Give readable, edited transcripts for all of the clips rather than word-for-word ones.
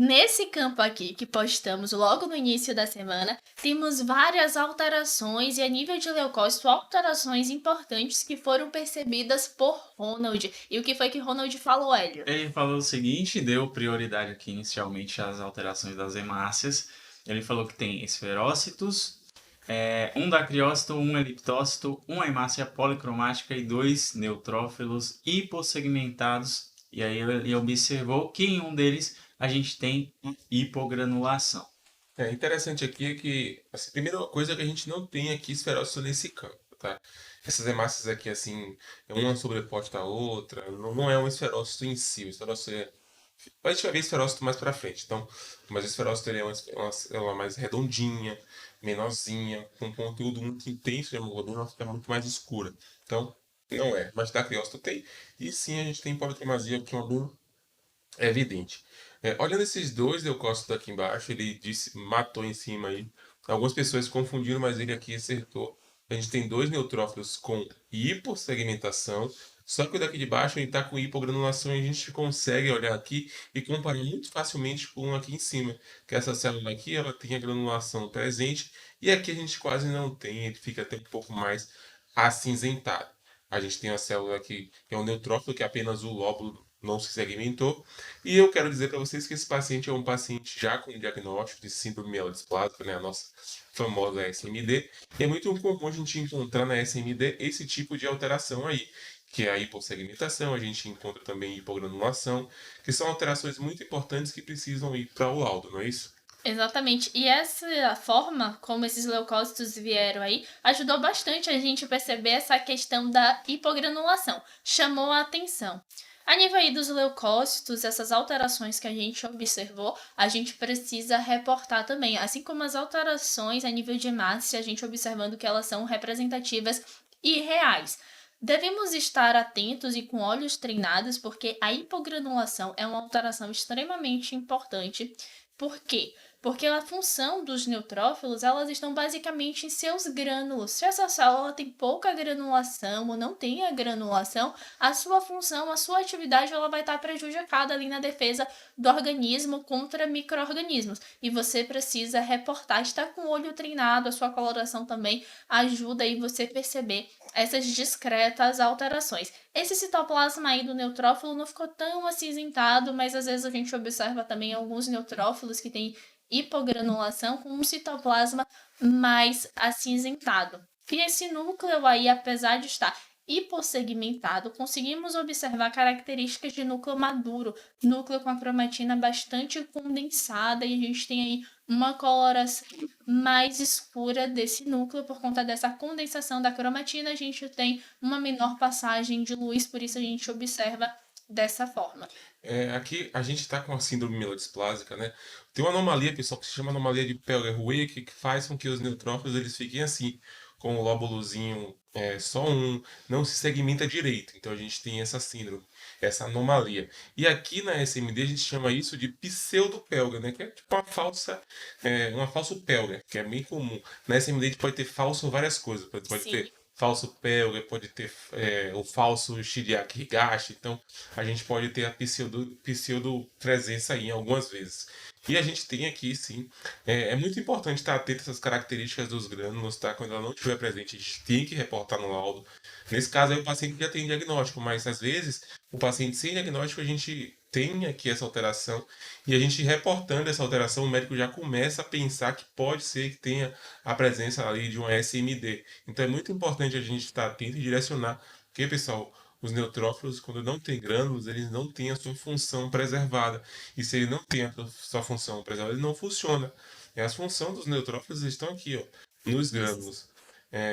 Nesse campo aqui que postamos logo no início da semana, temos várias alterações e a nível de leucócito, alterações importantes que foram percebidas por Ronald. E o que foi que Ronald falou, Hélio? Ele falou o seguinte, deu prioridade aqui inicialmente às alterações das hemácias. Ele falou que tem esferócitos, um dacriócito, um eliptócito, uma hemácia policromática e dois neutrófilos hipossegmentados. E aí ele observou que em um deles a gente tem hipogranulação. Interessante aqui é que assim, a primeira coisa é que a gente não tem aqui esferócito nesse campo, tá? Essas hemácias aqui, assim, uma sobreposta à outra, não é um esferócito em si. O esferócito é... A gente vai ver esferócito mais pra frente, então... Mas o esferócito ele é uma célula mais redondinha, menorzinha, com um conteúdo muito intenso de hemoglobina, ela fica muito mais escura. Então, não é. Mas dacriócito tem. E sim, a gente tem policromasia, que é uma bem evidente. Olhando esses dois leucócitos aqui embaixo, ele disse, matou em cima aí. Algumas pessoas confundiram, mas ele aqui acertou. A gente tem dois neutrófilos com hipossegmentação, só que o daqui de baixo ele está com hipogranulação e a gente consegue olhar aqui e comparar muito facilmente com o aqui em cima. Que essa célula aqui, ela tem a granulação presente e aqui a gente quase não tem, ele fica até um pouco mais acinzentado. A gente tem a célula aqui, que é um neutrófilo, que é apenas o lóbulo não se segmentou. E eu quero dizer para vocês que esse paciente é um paciente já com diagnóstico de síndrome mielodisplásica, né, a nossa famosa SMD. E é muito comum a gente encontrar na SMD esse tipo de alteração aí, que é a hipossegmentação, a gente encontra também hipogranulação, que são alterações muito importantes que precisam ir para o laudo, não é isso? Exatamente. E essa forma como esses leucócitos vieram aí ajudou bastante a gente a perceber essa questão da hipogranulação. Chamou a atenção. A nível aí dos leucócitos, essas alterações que a gente observou, a gente precisa reportar também. Assim como as alterações a nível de hemácia, a gente observando que elas são representativas e reais. Devemos estar atentos e com olhos treinados, porque a hipogranulação é uma alteração extremamente importante. Por quê? Porque a função dos neutrófilos, elas estão basicamente em seus grânulos. Se essa célula tem pouca granulação ou não tem a granulação, a sua função, a sua atividade, ela vai estar prejudicada ali na defesa do organismo contra micro-organismos. E você precisa reportar, estar com o olho treinado, a sua coloração também ajuda aí você perceber essas discretas alterações. Esse citoplasma aí do neutrófilo não ficou tão acinzentado, mas às vezes a gente observa também alguns neutrófilos que têm hipogranulação com um citoplasma mais acinzentado. E esse núcleo aí, apesar de estar hipossegmentado, conseguimos observar características de núcleo maduro, núcleo com a cromatina bastante condensada, e a gente tem aí uma coloração mais escura desse núcleo por conta dessa condensação da cromatina, a gente tem uma menor passagem de luz, por isso a gente observa dessa forma. Aqui a gente está com a síndrome mielodisplásica, né? Tem uma anomalia, pessoal, que se chama anomalia de Pelger-Weyck, que faz com que os neutrófilos eles fiquem assim, com o lóbulozinho só um, não se segmenta direito. Então a gente tem essa síndrome, essa anomalia. E aqui na SMD a gente chama isso de pseudo-Pelger, né? Que é tipo uma falso Pelger, que é bem comum. Na SMD a gente pode ter falso várias coisas, pode Sim. ter falso Pelger, pode ter o falso Shiryaki Higashi, então a gente pode ter a pseudo presença aí algumas vezes. E a gente tem aqui, sim, é muito importante estar atento a essas características dos grânulos, tá? Quando ela não estiver presente, a gente tem que reportar no laudo. Nesse caso aí o paciente já tem diagnóstico, mas às vezes o paciente sem diagnóstico a gente tem aqui essa alteração e a gente reportando essa alteração, o médico já começa a pensar que pode ser que tenha a presença ali de uma SMD. Então é muito importante a gente estar atento e direcionar, porque, pessoal, os neutrófilos, quando não tem grânulos, eles não têm a sua função preservada. E se ele não tem a sua função preservada, ele não funciona. E as funções dos neutrófilos estão aqui, ó, nos grânulos.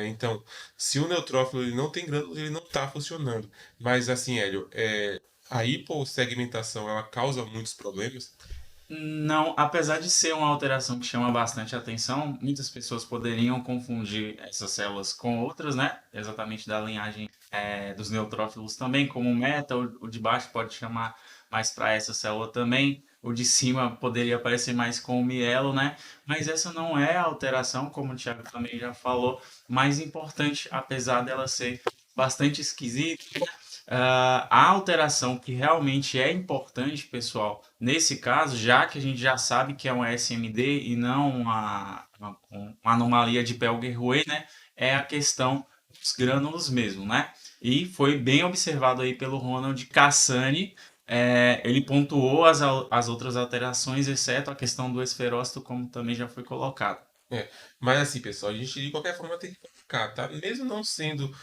Então, se o neutrófilo ele não tem grânulos, ele não está funcionando. Mas assim, Hélio, a hipossegmentação ela causa muitos problemas. Não, apesar de ser uma alteração que chama bastante atenção, muitas pessoas poderiam confundir essas células com outras, né? Exatamente da linhagem dos neutrófilos também, como o meta, o de baixo pode chamar mais para essa célula também, o de cima poderia parecer mais com o mielo, né? Mas essa não é a alteração, como o Thiago também já falou, mais importante, apesar dela ser bastante esquisita, A alteração que realmente é importante, pessoal, nesse caso, já que a gente já sabe que é um SMD e não uma anomalia de Pelger-Roux, né, é a questão dos grânulos mesmo, né? E foi bem observado aí pelo Ronald Cassani. Ele pontuou as outras alterações, exceto a questão do esferócito, como também já foi colocado. Mas assim, pessoal, a gente de qualquer forma tem que focar, tá? Mesmo não sendo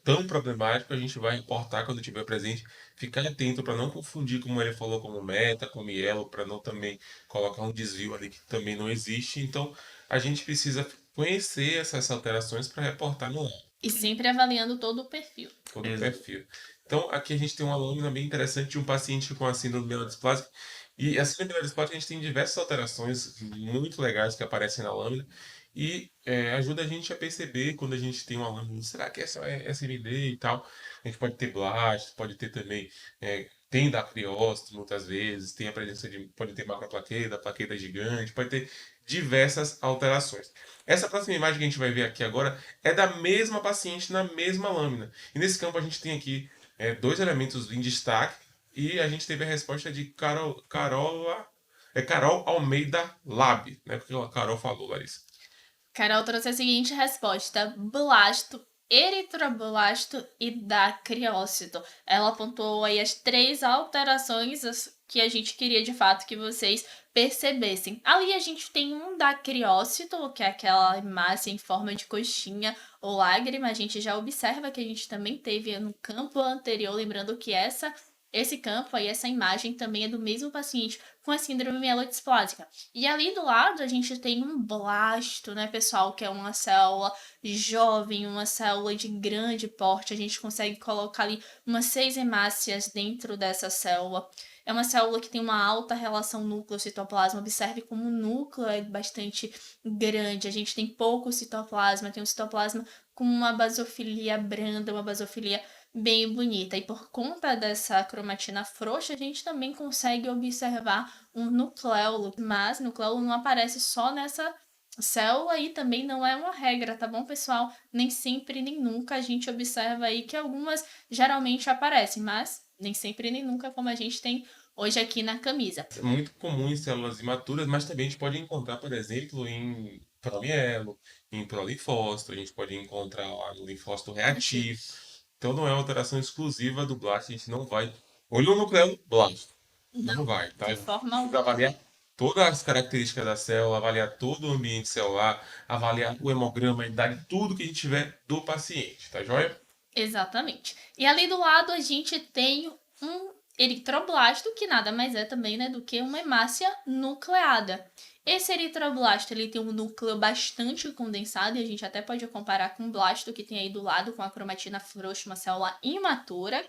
tão problemático, a gente vai reportar quando estiver presente. Ficar atento para não confundir, como ele falou, como meta, como yellow, para não também colocar um desvio ali que também não existe. Então, a gente precisa conhecer essas alterações para reportar no lado, E sempre avaliando todo o perfil. todo o Ex- perfil. Então, aqui a gente tem uma lâmina bem interessante de um paciente com a síndrome mielodisplásica. E a síndrome mielodisplásica, a gente tem diversas alterações muito legais que aparecem na lâmina e ajuda a gente a perceber quando a gente tem uma lâmina, será que essa é SMD e tal? A gente pode ter blast, pode ter também, tem dacriócito muitas vezes, tem a presença de, pode ter macroplaqueta, plaqueta gigante, pode ter diversas alterações. Essa próxima imagem que a gente vai ver aqui agora é da mesma paciente na mesma lâmina. E nesse campo a gente tem aqui dois elementos em destaque e a gente teve a resposta de Carol Almeida Lab, né? Porque a Carol falou, Larissa. Carol trouxe a seguinte resposta: blasto, eritroblasto e dacriócito. Ela apontou aí as 3 alterações que a gente queria de fato que vocês percebessem. Ali a gente tem um dacriócito, que é aquela hemácia em forma de coxinha ou lágrima. A gente já observa que a gente também teve no campo anterior, lembrando que esse campo aí, essa imagem também é do mesmo paciente com a síndrome mielodisplásica. E ali do lado a gente tem um blasto, né, pessoal, que é uma célula jovem, uma célula de grande porte. A gente consegue colocar ali umas 6 hemácias dentro dessa célula. É uma célula que tem uma alta relação núcleo-citoplasma. Observe como o núcleo é bastante grande. A gente tem pouco citoplasma, tem um citoplasma com uma basofilia branda, uma basofilia bem bonita. E por conta dessa cromatina frouxa, a gente também consegue observar um nucleolo, mas nucleolo não aparece só nessa célula e também não é uma regra, tá bom, pessoal? Nem sempre, nem nunca a gente observa aí que algumas geralmente aparecem, mas nem sempre, nem nunca, como a gente tem hoje aqui na camisa. É muito comum em células imaturas, mas também a gente pode encontrar, por exemplo, em prolielo, em prolinfócito, a gente pode encontrar lá no linfócito reativo. Então não é uma alteração exclusiva do blast, a gente não vai. Olhou no nucleolo, blast. Não vai, tá? De forma Precisa alguma. avaliar todas as características da célula, avaliar todo o ambiente celular, avaliar o hemograma, a idade, tudo que a gente tiver do paciente, tá joia? Exatamente. E ali do lado a gente tem um eritroblasto, que nada mais é também, né, do que uma hemácia nucleada. Esse eritroblasto ele tem um núcleo bastante condensado e a gente até pode comparar com o blasto que tem aí do lado com a cromatina frouxa, uma célula imatura.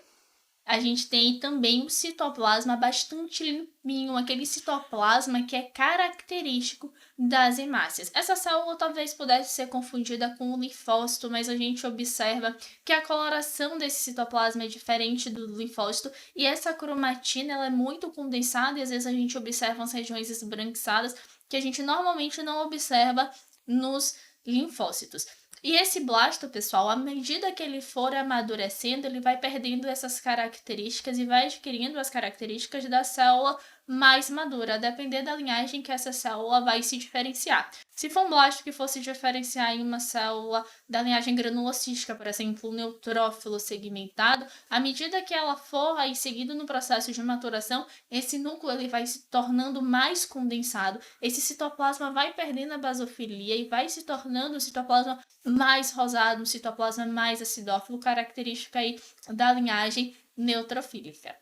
A gente tem também um citoplasma bastante limpinho, aquele citoplasma que é característico das hemácias. Essa célula talvez pudesse ser confundida com o linfócito, mas a gente observa que a coloração desse citoplasma é diferente do linfócito e essa cromatina ela é muito condensada e às vezes a gente observa as regiões esbranquiçadas que a gente normalmente não observa nos linfócitos. E esse blasto, pessoal, à medida que ele for amadurecendo, ele vai perdendo essas características e vai adquirindo as características da célula mais madura, a depender da linhagem que essa célula vai se diferenciar. Se for um blasto que fosse diferenciar em uma célula da linhagem granulocística, por exemplo, um neutrófilo segmentado, à medida que ela for aí seguindo no processo de maturação, esse núcleo ele vai se tornando mais condensado, esse citoplasma vai perdendo a basofilia e vai se tornando um citoplasma mais rosado, um citoplasma mais acidófilo, característica aí da linhagem neutrofílica.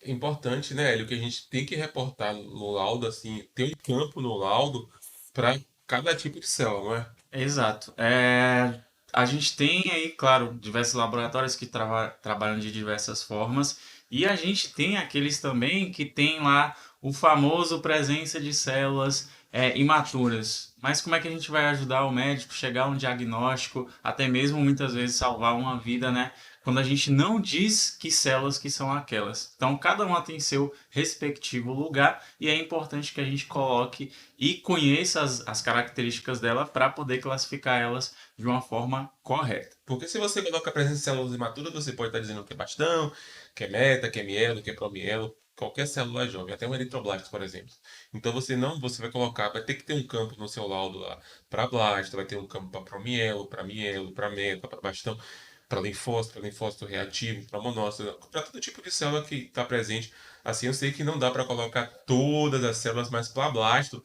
É importante, né, Hélio, que a gente tem que reportar no laudo, assim, ter um campo no laudo para cada tipo de célula, não é? Exato. A gente tem aí, claro, diversos laboratórios que trabalham de diversas formas, e a gente tem aqueles também que tem lá o famoso presença de células imaturas. Mas como é que a gente vai ajudar o médico a chegar a um diagnóstico, até mesmo muitas vezes salvar uma vida, né? quando a gente não diz que células que são aquelas. Então, cada uma tem seu respectivo lugar e é importante que a gente coloque e conheça as características dela para poder classificar elas de uma forma correta. Porque se você coloca a presença de células imaturas, você pode estar dizendo que é bastão, que é meta, que é mielo, que é promielo, qualquer célula jovem, até um eritroblasto, por exemplo. Então você vai colocar, vai ter que ter um campo no seu laudo lá para blasto, vai ter um campo para promielo, para mielo, para meta, para bastão, para linfócito reativo, para monócito, para todo tipo de célula que está presente. Assim, eu sei que não dá para colocar todas as células, mas para blasto,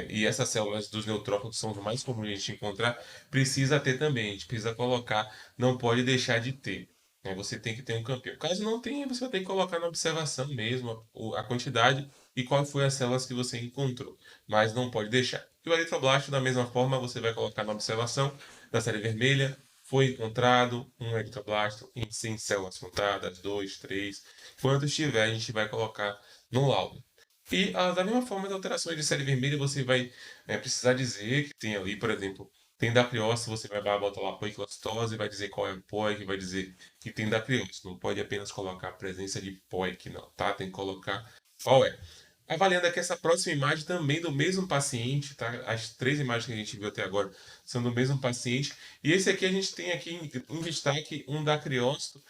e essas células dos neutrófilos que são os mais comuns de a gente encontrar, precisa ter também. A gente precisa colocar, não pode deixar de ter. Você tem que ter um campinho. Caso não tenha, você vai ter que colocar na observação mesmo a quantidade e qual foi as células que você encontrou. Mas não pode deixar. E o eritroblasto, da mesma forma, você vai colocar na observação da série vermelha. Foi encontrado um eritroblasto em 100 células contadas, 2, 3. Quantos tiver, a gente vai colocar no laudo. E da mesma forma, as alterações de série vermelha, você vai precisar dizer que tem ali, por exemplo, tem dacriócito, você vai botar lá poiquilocitose, vai dizer qual é o POIC, vai dizer que tem dacriócito. Não pode apenas colocar a presença de POIC, não, tá? Tem que colocar qual é. Avaliando aqui essa próxima imagem também do mesmo paciente, tá? As 3 imagens que a gente viu até agora são do mesmo paciente. E esse aqui a gente tem aqui em destaque um dacriócito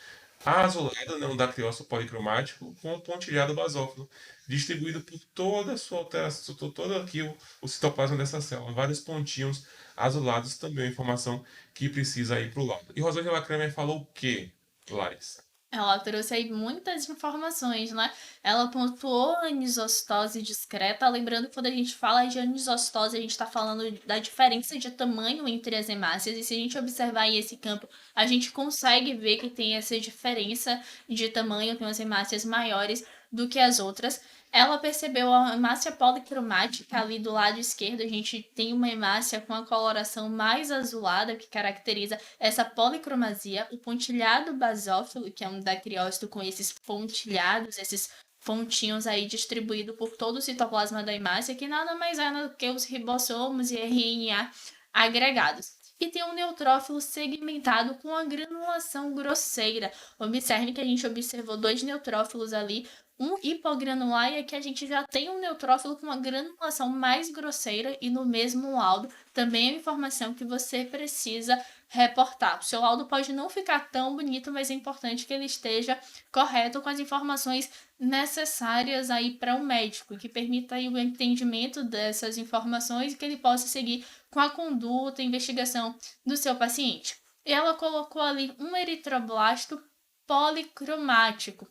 azulado, né? Um dacriócito policromático com um pontilhado basófilo, distribuído por toda a sua alteração, todo aqui o citoplasma dessa célula. Vários pontinhos azulados também, a informação que precisa ir para o laudo. E Rosângela Kramer falou o quê, Larissa? Ela trouxe aí muitas informações, né? Ela pontuou a anisostose discreta, lembrando que quando a gente fala de anisostose, a gente está falando da diferença de tamanho entre as hemácias, e se a gente observar aí esse campo, a gente consegue ver que tem essa diferença de tamanho, tem as hemácias maiores do que as outras. Ela percebeu a hemácia policromática ali do lado esquerdo, a gente tem uma hemácia com a coloração mais azulada, que caracteriza essa policromasia, o pontilhado basófilo, que é um dacriócito com esses pontilhados, esses pontinhos aí distribuídos por todo o citoplasma da hemácia, que nada mais é do que os ribossomos e RNA agregados. E tem um neutrófilo segmentado com a granulação grosseira. Observe que a gente observou 2 neutrófilos ali, um hipogranular, e aqui a gente já tem um neutrófilo com uma granulação mais grosseira, e no mesmo laudo também é uma informação que você precisa reportar. O seu laudo pode não ficar tão bonito, mas é importante que ele esteja correto com as informações necessárias aí para o médico, que permita aí o entendimento dessas informações e que ele possa seguir com a conduta e investigação do seu paciente. Ela colocou ali um eritroblasto policromático.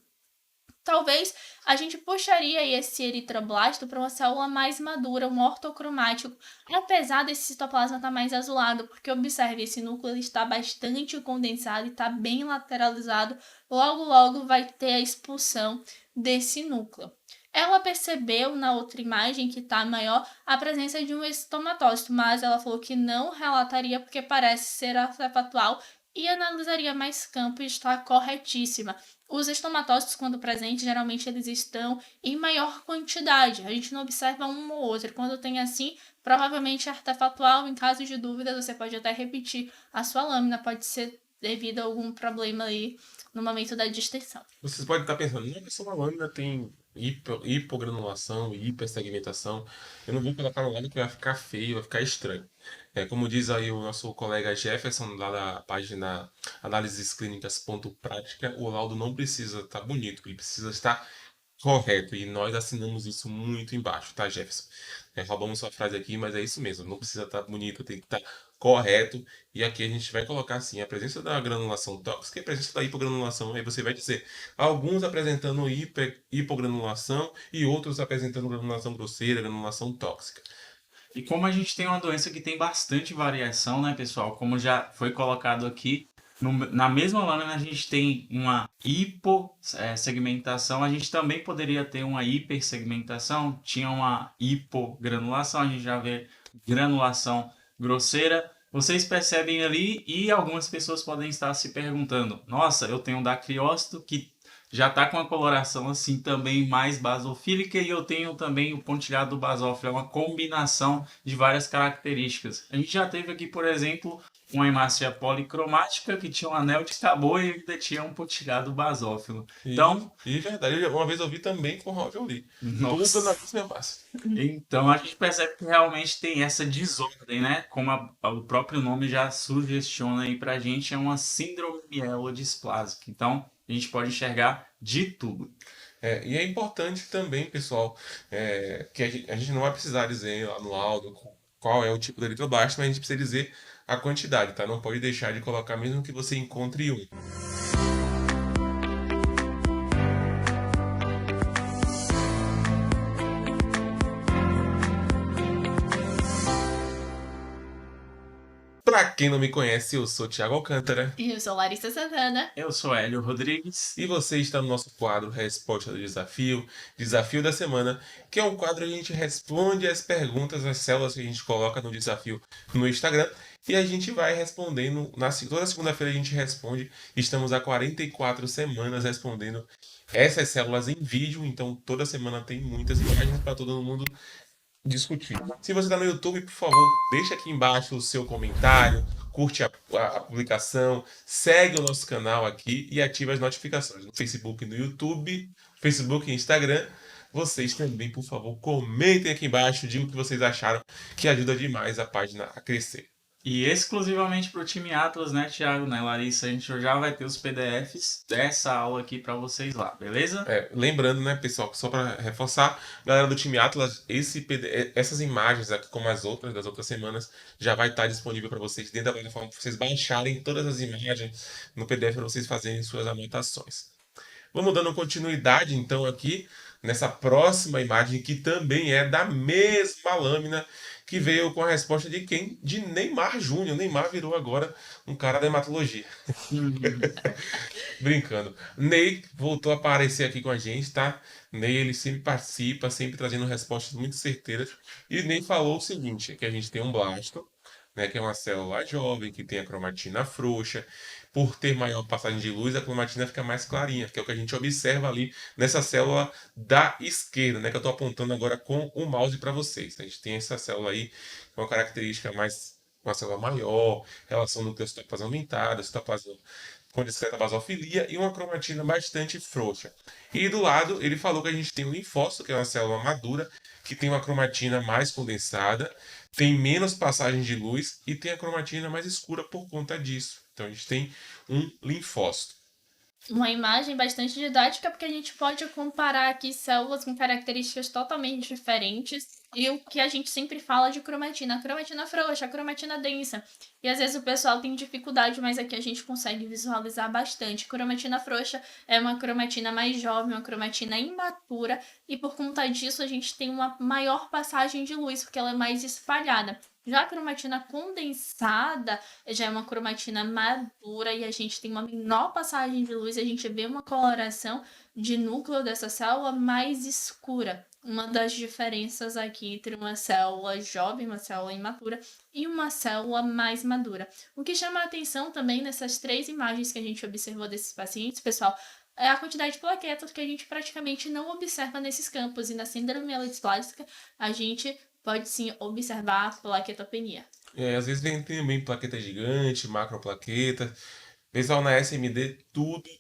Talvez a gente puxaria esse eritroblasto para uma célula mais madura, um ortocromático, apesar desse citoplasma estar mais azulado, porque observe, esse núcleo ele está bastante condensado e está bem lateralizado, logo vai ter a expulsão desse núcleo. Ela percebeu na outra imagem que está maior a presença de um estematócito, mas ela falou que não relataria porque parece ser artefatual e analisaria mais campo e está corretíssima. Os estematócitos, quando presentes, geralmente eles estão em maior quantidade. A gente não observa um ou outro. Quando tem assim, provavelmente é artefatual. Em caso de dúvida, você pode até repetir a sua lâmina. Pode ser devido a algum problema aí no momento da distensão. Vocês podem estar pensando, não, mas uma lâmina tem hipogranulação e hipersegmentação. Eu não vou colocar no lado que vai ficar feio, vai ficar estranho. Como diz aí o nosso colega Jefferson, lá da página analisesclínicas.prática, o laudo não precisa estar bonito, ele precisa estar correto. E nós assinamos isso muito embaixo, tá, Jefferson? Roubamos sua frase aqui, mas é isso mesmo. Não precisa estar bonito, tem que estar correto. E aqui a gente vai colocar assim, a presença da granulação tóxica e a presença da hipogranulação. Aí você vai dizer, alguns apresentando hipogranulação e outros apresentando granulação grosseira, granulação tóxica. E como a gente tem uma doença que tem bastante variação, né, pessoal? Como já foi colocado aqui, na mesma lâmina a gente tem uma hipossegmentação, a gente também poderia ter uma hipersegmentação, tinha uma hipogranulação, a gente já vê granulação grosseira. Vocês percebem ali e algumas pessoas podem estar se perguntando, nossa, eu tenho um dacriócito que já está com a coloração assim também mais basofílica e eu tenho também o pontilhado basófilo, é uma combinação de várias características. A gente já teve aqui, por exemplo, uma hemácia policromática que tinha um anel de Cabô e ainda tinha um pontilhado basófilo. Então, E verdade, uma vez eu vi também com Ravioli. Tudo na nossa. mesma massa. Então a gente percebe que realmente tem essa desordem, né? Como o próprio nome já sugestiona aí pra gente, é uma síndrome mielodisplásica. Então a gente pode enxergar de tudo. E é importante também, pessoal, que a gente não vai precisar dizer lá no laudo qual é o tipo de eritroblasta, mas a gente precisa dizer a quantidade, tá? Não pode deixar de colocar mesmo que você encontre um. Pra quem não me conhece, eu sou Thiago Alcântara. E eu sou Larissa Santana. Eu sou Hélio Rodrigues. E você está no nosso quadro Resposta do Desafio, Desafio da Semana, que é um quadro onde a gente responde as perguntas, as células que a gente coloca no desafio no Instagram. E a gente vai respondendo, toda segunda-feira a gente responde. Estamos há 44 semanas respondendo essas células em vídeo, então toda semana tem muitas imagens para todo mundo discutir. Se você está no YouTube, por favor, deixa aqui embaixo o seu comentário, curte a publicação, segue o nosso canal aqui e ativa as notificações no Facebook e no YouTube, Facebook e Instagram. Vocês também, por favor, comentem aqui embaixo, digam o que vocês acharam, que ajuda demais a página a crescer. E exclusivamente para o time Atlas, né, Thiago, né, Larissa? A gente já vai ter os PDFs dessa aula aqui para vocês lá, beleza? Lembrando, né, pessoal, só para reforçar, galera do time Atlas, essas imagens aqui, como as outras das outras semanas, já vai estar disponível para vocês dentro da plataforma, para vocês baixarem todas as imagens no PDF para vocês fazerem suas anotações. Vamos dando continuidade, então, aqui nessa próxima imagem, que também é da mesma lâmina, que veio com a resposta de quem? De Neymar Júnior. Neymar virou agora um cara da hematologia. Brincando. Ney voltou a aparecer aqui com a gente, tá? Ney, ele sempre participa, sempre trazendo respostas muito certeiras. E Ney falou o seguinte, que a gente tem um blasto, né, que é uma célula jovem, que tem a cromatina frouxa. Por ter maior passagem de luz, a cromatina fica mais clarinha, que é o que a gente observa ali nessa célula da esquerda, né, que eu estou apontando agora com o mouse para vocês. A gente tem essa célula aí com uma característica mais, uma célula maior, relação núcleo-citoplasma aumentada, citoplasma com discreta basofilia e uma cromatina bastante frouxa. E do lado, ele falou que a gente tem o linfócito, que é uma célula madura, que tem uma cromatina mais condensada, tem menos passagem de luz e tem a cromatina mais escura por conta disso. Então a gente tem um linfócito. Uma imagem bastante didática, porque a gente pode comparar aqui células com características totalmente diferentes. E o que a gente sempre fala de cromatina, a cromatina frouxa, a cromatina densa. E às vezes o pessoal tem dificuldade, mas aqui a gente consegue visualizar bastante. Cromatina frouxa é uma cromatina mais jovem, uma cromatina imatura, e por conta disso a gente tem uma maior passagem de luz, porque ela é mais espalhada. Já a cromatina condensada já é uma cromatina madura e a gente tem uma menor passagem de luz, a gente vê uma coloração de núcleo dessa célula mais escura. Uma das diferenças aqui entre uma célula jovem, uma célula imatura e uma célula mais madura. O que chama a atenção também nessas três imagens que a gente observou desses pacientes, pessoal, é a quantidade de plaquetas que a gente praticamente não observa nesses campos. E na síndrome mielodisplásica, a gente pode sim observar a plaquetopenia. Às vezes vem também plaqueta gigante, macroplaqueta. Pessoal, na SMD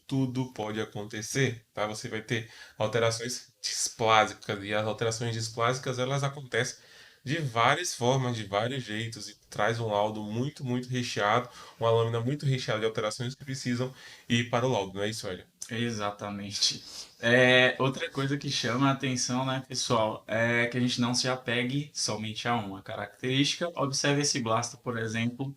tudo pode acontecer, tá? Você vai ter alterações displásicas e as alterações displásicas elas acontecem de várias formas, de vários jeitos e traz um laudo muito recheado, uma lâmina muito recheada de alterações que precisam ir para o laudo, não é isso, Hélio? Exatamente. Outra coisa que chama a atenção, né, pessoal, é que a gente não se apegue somente a uma característica. Observe esse blasto, por exemplo.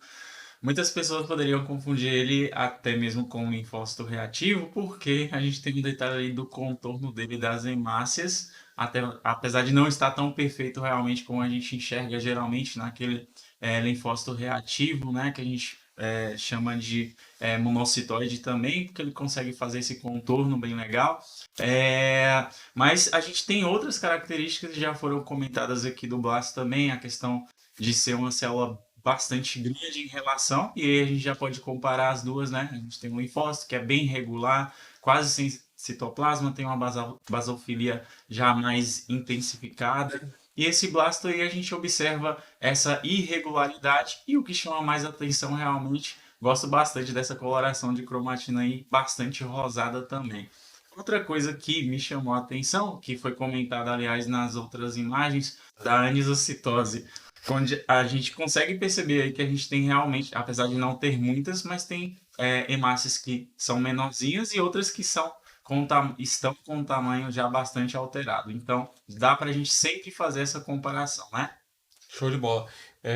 Muitas pessoas poderiam confundir ele até mesmo com um linfócito reativo, porque a gente tem um detalhe aí do contorno dele das hemácias, apesar de não estar tão perfeito realmente como a gente enxerga geralmente naquele linfócito reativo, né, que a gente chama de monocitoide também, porque ele consegue fazer esse contorno bem legal. Mas a gente tem outras características que já foram comentadas aqui do blasto também, a questão de ser uma célula bastante grande em relação, e aí a gente já pode comparar as duas, né? A gente tem um linfócito que é bem regular, quase sem citoplasma, tem uma basofilia já mais intensificada, E esse blasto aí a gente observa essa irregularidade e o que chama mais atenção realmente, gosto bastante dessa coloração de cromatina aí, bastante rosada também. Outra coisa que me chamou a atenção, que foi comentada aliás nas outras imagens, da anisocitose, onde a gente consegue perceber aí que a gente tem realmente, apesar de não ter muitas, mas tem hemácias que são menorzinhas e outras que são estão com um tamanho já bastante alterado. Então, dá para a gente sempre fazer essa comparação, né? Show de bola.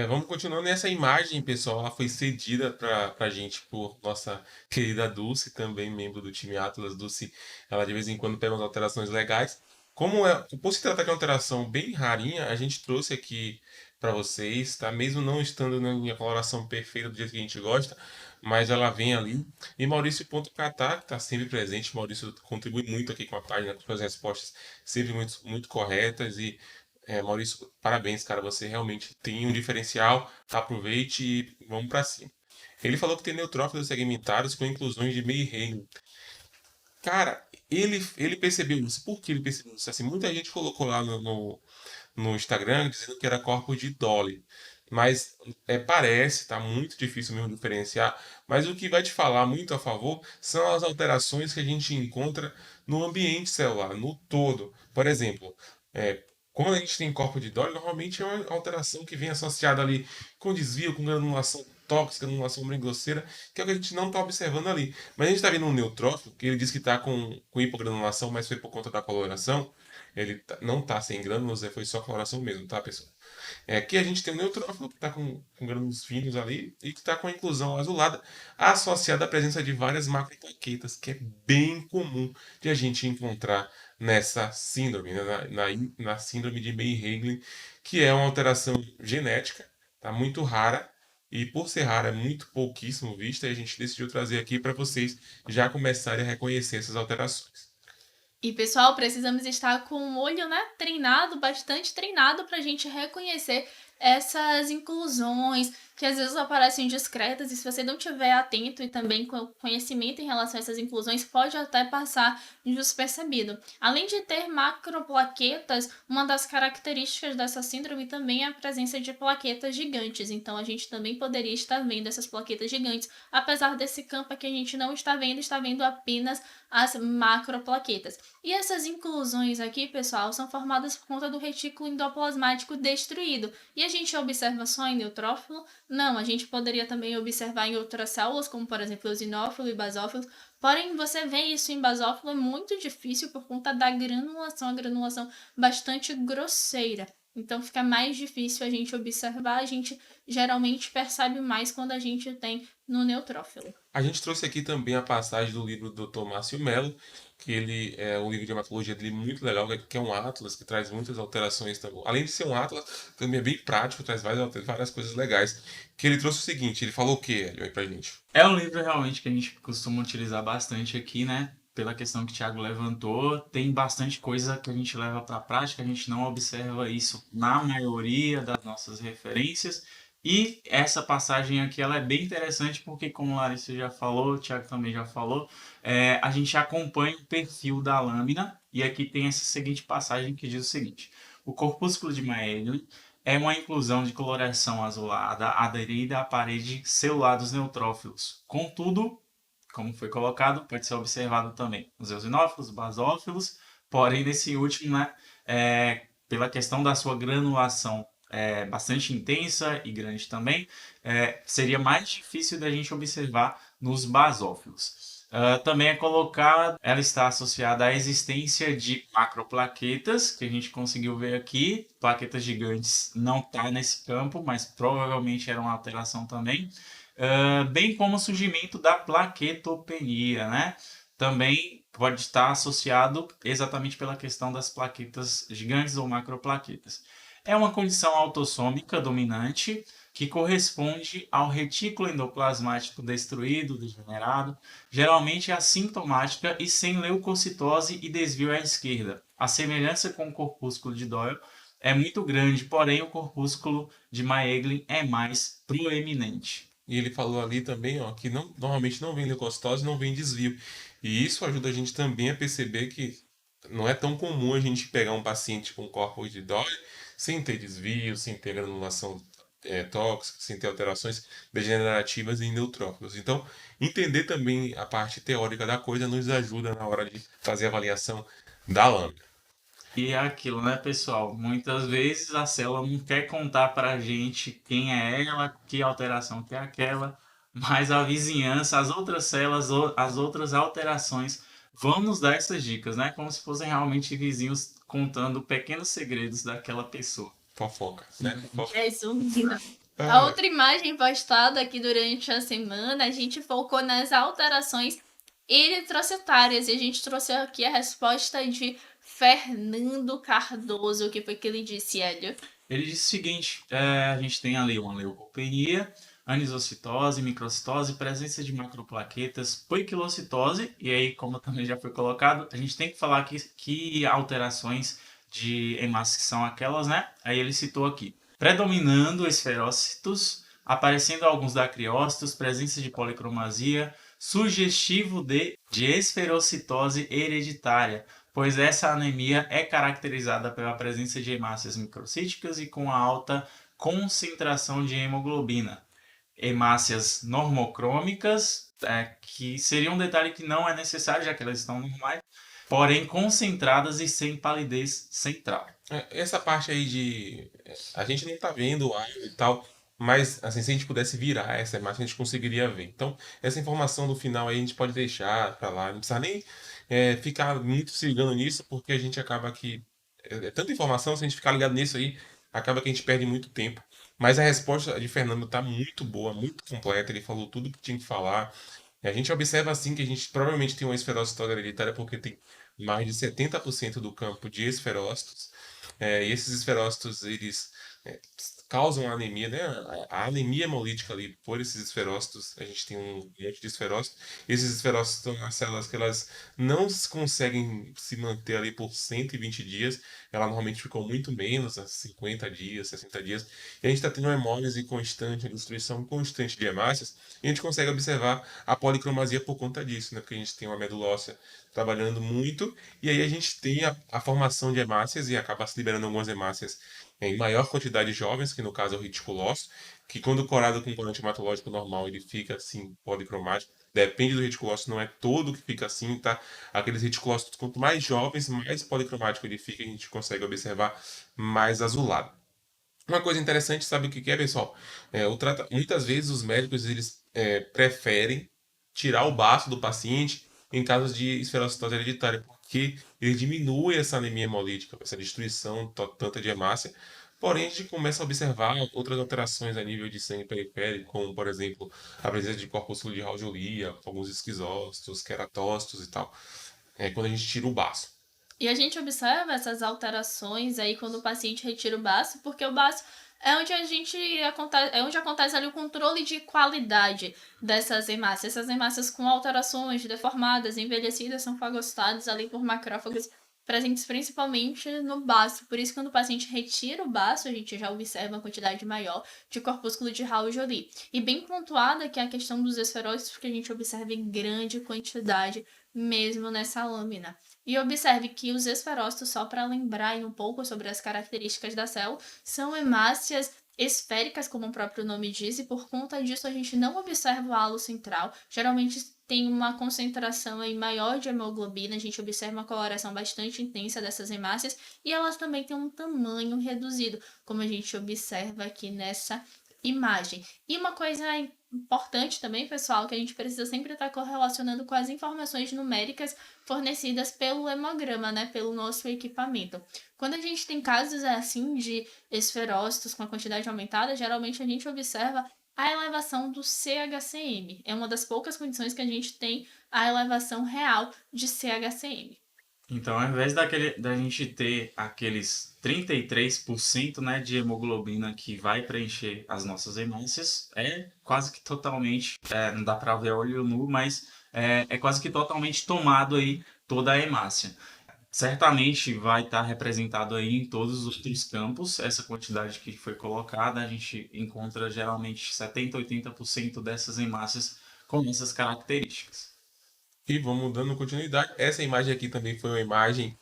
Vamos continuando nessa imagem, pessoal. Ela foi cedida pra gente por nossa querida Dulce, também membro do time Atlas. Dulce, ela de vez em quando pega umas alterações legais. Por se tratar de uma alteração bem rarinha, a gente trouxe aqui para vocês, tá? Mesmo não estando na minha coloração perfeita do jeito que a gente gosta, mas ela vem ali. E Maurício.catar, que está sempre presente. Maurício contribui muito aqui com a página, com suas respostas sempre muito, muito corretas. E Maurício, parabéns, cara. Você realmente tem um diferencial. Aproveite e vamos para cima. Ele falou que tem neutrófilos segmentados com inclusões de Mayhew. Cara, ele percebeu isso. Por que ele percebeu isso? Assim, muita gente colocou lá no Instagram dizendo que era corpo de Dolly. Mas parece, tá muito difícil mesmo diferenciar. Mas o que vai te falar muito a favor são as alterações que a gente encontra no ambiente celular, no todo. Por exemplo, é, quando a gente tem corpo de Dolly, normalmente é uma alteração que vem associada ali com desvio, com granulação tóxica, granulação bem grosseira, que é o que a gente não está observando ali. Mas a gente está vendo um neutrófilo, que ele diz que está com hipogranulação, mas foi por conta da coloração. Não está sem grânulos, foi só coloração mesmo, tá, pessoal? Aqui a gente tem o neutrófilo, que está com grânulos finos ali, e que está com a inclusão azulada, associada à presença de várias macroplaquetas, que é bem comum de a gente encontrar nessa síndrome, né, na síndrome de May-Hegling, que é uma alteração genética, tá, muito rara, e por ser rara, é muito pouquíssimo vista, e a gente decidiu trazer aqui para vocês já começarem a reconhecer essas alterações. E, pessoal, precisamos estar com o olho, né, treinado, bastante treinado, para a gente reconhecer essas inclusões que às vezes aparecem discretas, e se você não tiver atento e também com conhecimento em relação a essas inclusões, pode até passar despercebido. Além de ter macroplaquetas, uma das características dessa síndrome também é a presença de plaquetas gigantes, então a gente também poderia estar vendo essas plaquetas gigantes, apesar desse campo aqui a gente não está vendo apenas as macroplaquetas. E essas inclusões aqui, pessoal, são formadas por conta do retículo endoplasmático destruído. E a gente observa só em neutrófilo? Não, a gente poderia também observar em outras células, como por exemplo eosinófilo e basófilo. Porém, você vê isso em basófilo é muito difícil por conta da granulação, a granulação bastante grosseira. Então fica mais difícil a gente observar, a gente geralmente percebe mais quando a gente tem no neutrófilo. A gente trouxe aqui também a passagem do livro do Dr. Márcio Mello, que ele é um livro de hematologia dele muito legal, que é um atlas que traz muitas alterações também. Além de ser um atlas, também é bem prático, traz várias coisas legais. Que ele trouxe o seguinte, ele falou o que, Hélio, aí pra gente? É um livro realmente que a gente costuma utilizar bastante aqui, né? Pela questão que o Thiago levantou, tem bastante coisa que a gente leva para a prática, a gente não observa isso na maioria das nossas referências. E essa passagem aqui ela é bem interessante porque, como a Larissa já falou, o Thiago também já falou, a gente acompanha o perfil da lâmina e aqui tem essa seguinte passagem que diz o seguinte: o corpúsculo de Maellin é uma inclusão de coloração azulada aderida à parede celular dos neutrófilos. Contudo, como foi colocado, pode ser observado também nos eosinófilos, basófilos, porém nesse último, né, pela questão da sua granulação bastante intensa e grande também, seria mais difícil da gente observar nos basófilos. Também é colocado, ela está associada à existência de macroplaquetas, que a gente conseguiu ver aqui. Plaquetas gigantes não está nesse campo, mas provavelmente era uma alteração também. Bem como o surgimento da plaquetopenia, né? Também pode estar associado exatamente pela questão das plaquetas gigantes ou macroplaquetas. É uma condição autossômica dominante que corresponde ao retículo endoplasmático destruído, degenerado, geralmente assintomática e sem leucocitose e desvio à esquerda. A semelhança com o corpúsculo de Doyle é muito grande, porém o corpúsculo de Maellin é mais proeminente. E ele falou ali também, ó, que normalmente não vem leucocitose, não vem desvio. E isso ajuda a gente também a perceber que não é tão comum a gente pegar um paciente com corpo de Doyle sem ter desvio, sem ter granulação tóxica, sem ter alterações degenerativas em neutrófilos. Então, entender também a parte teórica da coisa nos ajuda na hora de fazer a avaliação da lâmina. E é aquilo, né, pessoal? Muitas vezes a célula não quer contar pra gente quem é ela, que alteração que é aquela, mas a vizinhança, as outras células, as outras alterações vão nos dar essas dicas, né? Como se fossem realmente vizinhos contando pequenos segredos daquela pessoa. Fofoca, né? É isso mesmo. A Ah, outra imagem postada aqui durante a semana, a gente focou nas alterações eritrocitárias e a gente trouxe aqui a resposta de Fernando Cardoso, o que foi que ele disse, Hélio? Ele disse o seguinte: a gente tem ali uma leucopenia, anisocitose, microcitose, presença de macroplaquetas, poiquilocitose, e aí, como também já foi colocado, a gente tem que falar que alterações de hemácias são aquelas, né? Aí ele citou aqui: predominando esferócitos, aparecendo alguns dacriócitos, presença de policromasia, sugestivo de esferocitose hereditária, pois essa anemia é caracterizada pela presença de hemácias microcíticas e com alta concentração de hemoglobina. Hemácias normocrômicas, que seria um detalhe que não é necessário, já que elas estão normais, porém concentradas e sem palidez central. essa parte aí de. A gente não tá vendo o ar e tal, mas assim, se a gente pudesse virar essa imagem, a gente conseguiria ver. Então, essa informação do final aí a gente pode deixar pra lá, não precisa nem ficar muito se ligando nisso, porque a gente acaba que. É tanta informação, se a gente ficar ligado nisso aí, acaba que a gente perde muito tempo. Mas a resposta de Fernando tá muito boa, muito completa, ele falou tudo que tinha que falar. E a gente observa assim que a gente provavelmente tem uma esferocitose hereditária porque tem mais de 70% do campo de esferócitos. E esses esferócitos, eles é, causam anemia, né? A anemia hemolítica ali, por esses esferócitos, a gente tem um monte de esferócitos. Esses esferócitos são as células que elas não conseguem se manter ali por 120 dias. Ela normalmente ficou muito menos, 50 dias, 60 dias. E a gente está tendo uma hemólise constante, uma destruição constante de hemácias. E a gente consegue observar a policromasia por conta disso, né? Porque a gente tem uma medula óssea trabalhando muito, e aí a gente tem a formação de hemácias e acaba se liberando algumas hemácias em maior quantidade de jovens, que no caso é o reticulócito, que quando corado com corante hematológico normal, ele fica assim, policromático. Depende do reticulócito, não é todo que fica assim, tá? Aqueles reticulócitos, quanto mais jovens, mais policromático ele fica, a gente consegue observar mais azulado. Uma coisa interessante, sabe o que que é, pessoal? Muitas vezes os médicos eles preferem tirar o baço do paciente em casos de esferocitose hereditária, porque ele diminui essa anemia hemolítica, essa destruição tanta de hemácia. Porém, a gente começa a observar outras alterações a nível de sangue periférico, como, por exemplo, a presença de corpúsculo de Raugeolia, alguns esquizócitos, queratócitos e tal, quando a gente tira o baço. E a gente observa essas alterações aí quando o paciente retira o baço, porque o baço é onde é onde acontece ali o controle de qualidade dessas hemácias. Essas hemácias com alterações, deformadas, envelhecidas, são fagocitadas ali por macrófagos presentes principalmente no baço. Por isso, quando o paciente retira o baço, a gente já observa uma quantidade maior de corpúsculo de Raul-Joly. E bem pontuada que é a questão dos esferócitos, que a gente observa em grande quantidade mesmo nessa lâmina. E observe que os esferócitos, só para lembrar um pouco sobre as características da célula, são hemácias esféricas, como o próprio nome diz, e por conta disso a gente não observa o halo central. Geralmente tem uma concentração aí maior de hemoglobina, a gente observa uma coloração bastante intensa dessas hemácias e elas também têm um tamanho reduzido, como a gente observa aqui nessa imagem. E uma coisa importante também, pessoal, que a gente precisa sempre estar correlacionando com as informações numéricas fornecidas pelo hemograma, né, pelo nosso equipamento. Quando a gente tem casos assim de esferócitos com a quantidade aumentada, geralmente a gente observa a elevação do CHCM. É uma das poucas condições que a gente tem a elevação real de CHCM. Então, ao invés da gente ter aqueles 33%, né, de hemoglobina que vai preencher as nossas hemácias, é quase que totalmente, não dá para ver a olho nu, mas é quase que totalmente tomado aí toda a hemácia. Certamente vai estar representado aí em todos os outros campos, essa quantidade que foi colocada, a gente encontra geralmente 70, 80% dessas hemácias com essas características. E vamos dando continuidade. Essa imagem aqui também foi uma imagem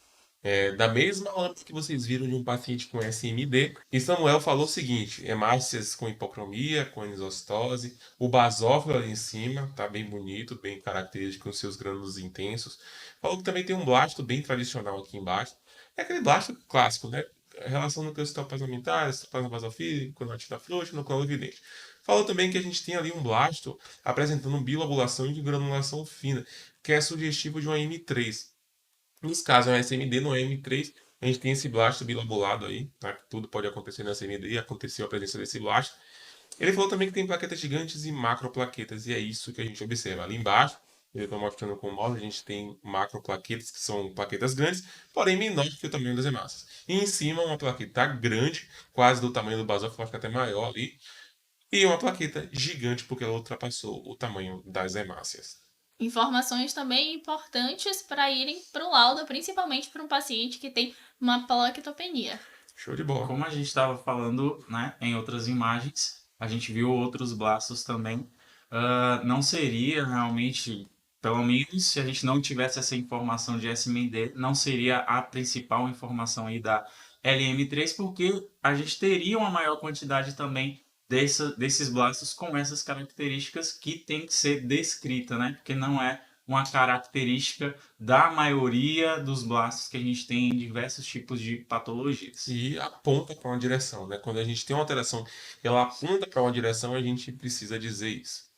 Da mesma lâmpada que vocês viram de um paciente com SMD, e Samuel falou o seguinte: hemácias com hipocromia, com anisostose, o basófilo ali em cima, tá bem bonito, bem característico com seus grânulos intensos. Falou que também tem um blasto bem tradicional aqui embaixo. É aquele blasto clássico, né? A relação nucleocitoplasma plasmamentar, citoplasma basofílico, notícia frouxa, núcleo evidente. Falou também que a gente tem ali um blasto apresentando bilobulação de granulação fina, que é sugestivo de uma M3. Nesse caso, é um SMD, não é M3. A gente tem esse blasto bilobulado aí, tá? Tudo pode acontecer na SMD, e aconteceu a presença desse blasto. Ele falou também que tem plaquetas gigantes e macroplaquetas, e é isso que a gente observa. Ali embaixo, eu estou mostrando com o mouse, a gente tem macroplaquetas, que são plaquetas grandes, porém menores que o tamanho das hemácias. E em cima, uma plaqueta grande, quase do tamanho do basófilo, acho que até maior ali, e uma plaqueta gigante, porque ela ultrapassou o tamanho das hemácias. Informações também importantes para irem para o laudo, principalmente para um paciente que tem uma plaquetopenia. Show de bola. Como a gente estava falando, né, em outras imagens, a gente viu outros blastos também. Não seria realmente, pelo menos se a gente não tivesse essa informação de SMD, não seria a principal informação aí da LM3, porque a gente teria uma maior quantidade também desses blastos com essas características que tem que ser descrita, né? Porque não é uma característica da maioria dos blastos que a gente tem em diversos tipos de patologias. E aponta para uma direção, né? Quando a gente tem uma alteração, ela aponta para uma direção, a gente precisa dizer isso.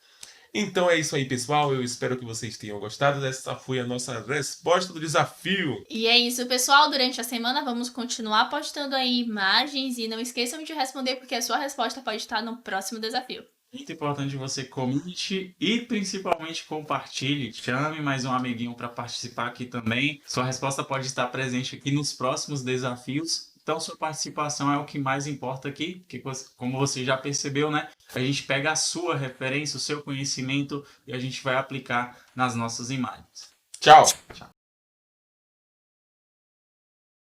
Então é isso aí, pessoal. Eu espero que vocês tenham gostado. Essa foi a nossa resposta do desafio. E é isso, pessoal. Durante a semana vamos continuar postando aí imagens e não esqueçam de responder porque a sua resposta pode estar no próximo desafio. Muito importante você comente e principalmente compartilhe. Chame mais um amiguinho para participar aqui também. Sua resposta pode estar presente aqui nos próximos desafios. Então, sua participação é o que mais importa aqui, porque como você já percebeu, né? A gente pega a sua referência, o seu conhecimento e a gente vai aplicar nas nossas imagens. Tchau! Tchau.